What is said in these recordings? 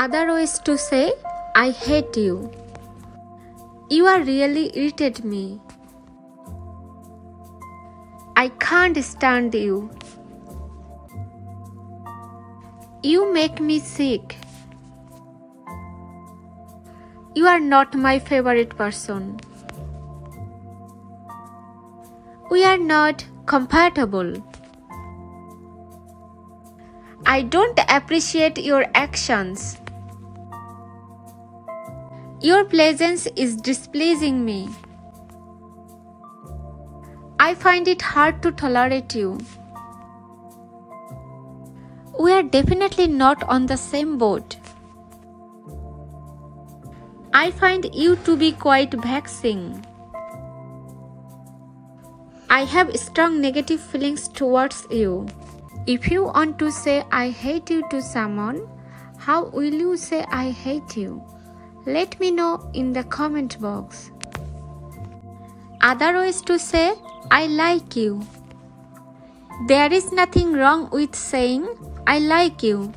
Other ways to say I hate you. You are really irritated me. I can't stand you. You make me sick. You are not my favorite person. We are not compatible. I don't appreciate your actions. Your presence is displeasing me. I find it hard to tolerate you. We are definitely not on the same boat. I find you to be quite vexing. I have strong negative feelings towards you. If you want to say I hate you to someone, how will you say I hate you? Let me know in the comment box. Other ways to say I like you. There is nothing wrong with saying I like you,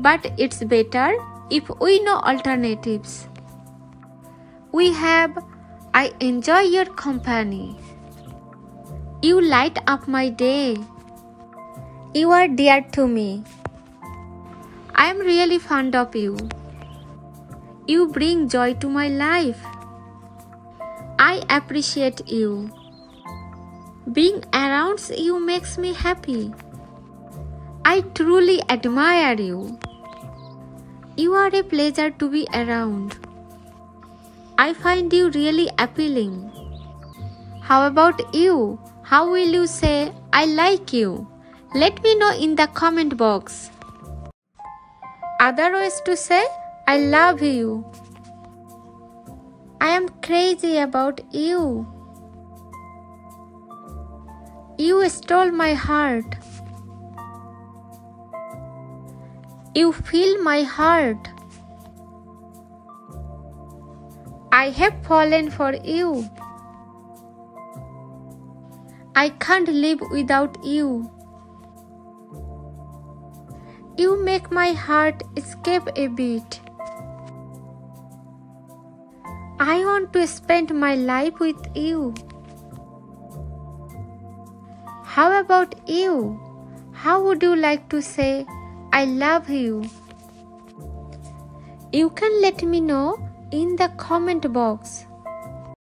but it's better if we know alternatives. We have I enjoy your company. You light up my day. You are dear to me. I am really fond of you. You bring joy to my life. I appreciate you. Being around you makes me happy. I truly admire you. You are a pleasure to be around. I find you really appealing. How about you? How will you say I like you? Let me know in the comment box. Other ways to say I love you. I am crazy about you. You stole my heart. You fill my heart. I have fallen for you. I can't live without you. You make my heart escape a beat. I want to spend my life with you. How about you? How would you like to say I love you? You can let me know in the comment box.